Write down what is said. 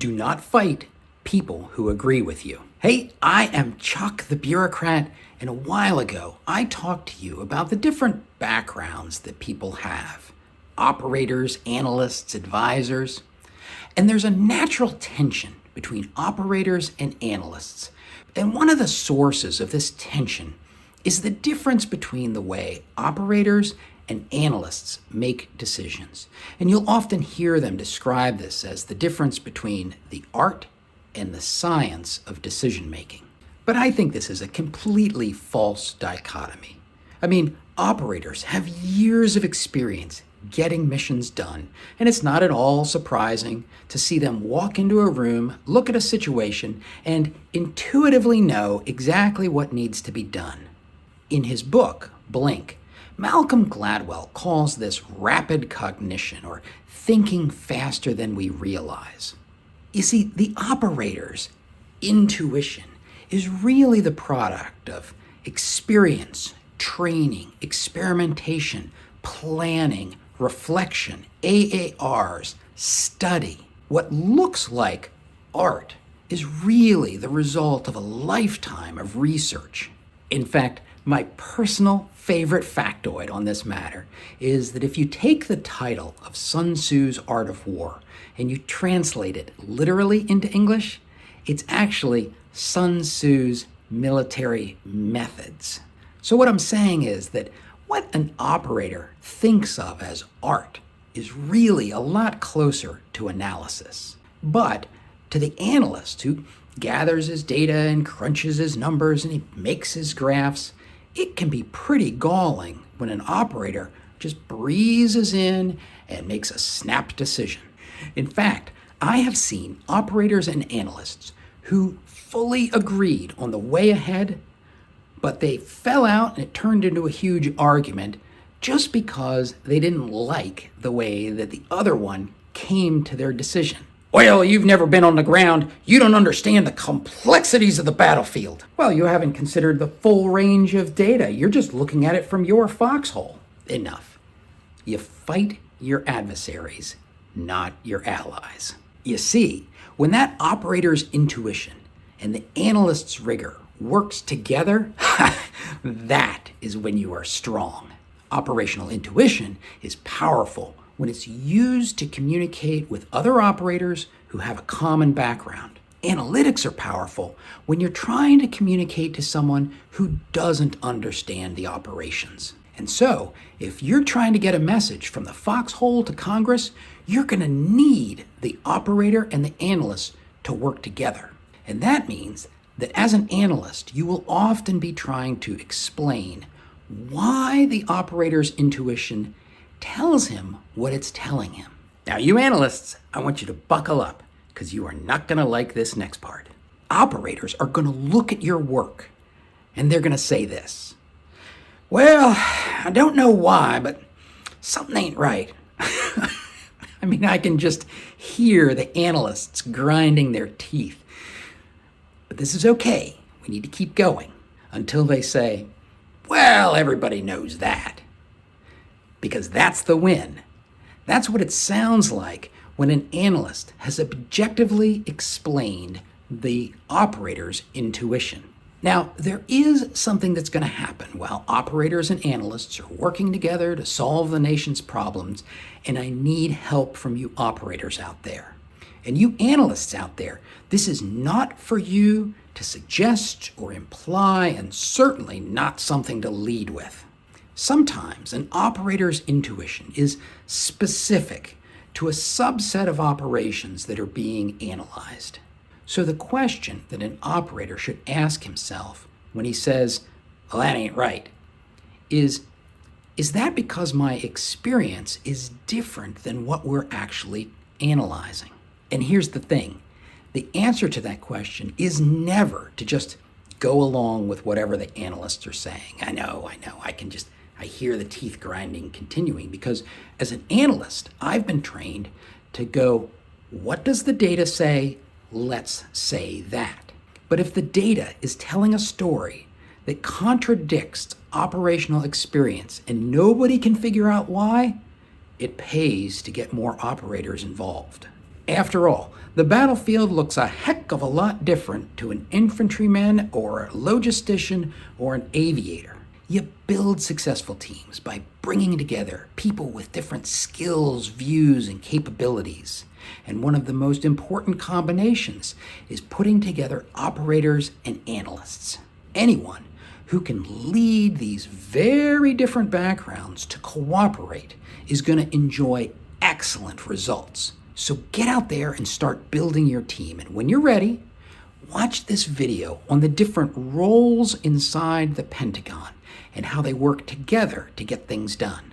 Do not fight people who agree with you. Hey, I am Chuck the Bureaucrat, and a while ago I talked to you about the different backgrounds that people have. Operators, analysts, advisors. And there's a natural tension between operators and analysts. And one of the sources of this tension is the difference between the way operators and analysts make decisions. And you'll often hear them describe this as the difference between the art and the science of decision making. But I think this is a completely false dichotomy. I mean, operators have years of experience getting missions done, and it's not at all surprising to see them walk into a room, look at a situation, and intuitively know exactly what needs to be done. In his book, Blink, Malcolm Gladwell calls this rapid cognition, or thinking faster than we realize. You see, the operator's intuition is really the product of experience, training, experimentation, planning, reflection, AARs, study. What looks like art is really the result of a lifetime of research. In fact, my personal favorite factoid on this matter is that if you take the title of Sun Tzu's Art of War and you translate it literally into English, it's actually Sun Tzu's Military Methods. So what I'm saying is that what an operator thinks of as art is really a lot closer to analysis. But to the analyst who gathers his data and crunches his numbers and he makes his graphs, it can be pretty galling when an operator just breezes in and makes a snap decision. In fact, I have seen operators and analysts who fully agreed on the way ahead, but they fell out and it turned into a huge argument just because they didn't like the way that the other one came to their decision. Well, you've never been on the ground. You don't understand the complexities of the battlefield. Well, you haven't considered the full range of data. You're just looking at it from your foxhole. Enough. You fight your adversaries, not your allies. You see, when that operator's intuition and the analyst's rigor works together, that is when you are strong. Operational intuition is powerful when it's used to communicate with other operators who have a common background. Analytics are powerful when you're trying to communicate to someone who doesn't understand the operations. And so, if you're trying to get a message from the foxhole to Congress, you're going to need the operator and the analyst to work together. And that means that as an analyst, you will often be trying to explain why the operator's intuition tells him what it's telling him. Now, you analysts, I want you to buckle up because you are not going to like this next part. Operators are going to look at your work and they're going to say this. Well, I don't know why, but something ain't right. I mean, I can just hear the analysts grinding their teeth. But this is okay. We need to keep going until they say, well, everybody knows that. Because that's the win. That's what it sounds like when an analyst has objectively explained the operator's intuition. Now, there is something that's going to happen while operators and analysts are working together to solve the nation's problems, and I need help from you operators out there. And you analysts out there, this is not for you to suggest or imply, and certainly not something to lead with. Sometimes an operator's intuition is specific to a subset of operations that are being analyzed. So the question that an operator should ask himself when he says, well, that ain't right, is that because my experience is different than what we're actually analyzing? And here's the thing. The answer to that question is never to just go along with whatever the analysts are saying. I know, I hear the teeth grinding continuing because as an analyst, I've been trained to go, what does the data say? Let's say that. But if the data is telling a story that contradicts operational experience and nobody can figure out why, it pays to get more operators involved. After all, the battlefield looks a heck of a lot different to an infantryman or a logistician or an aviator. You build successful teams by bringing together people with different skills, views, and capabilities. And one of the most important combinations is putting together operators and analysts. Anyone who can lead these very different backgrounds to cooperate is going to enjoy excellent results. So get out there and start building your team. And when you're ready, watch this video on the different roles inside the Pentagon and how they work together to get things done.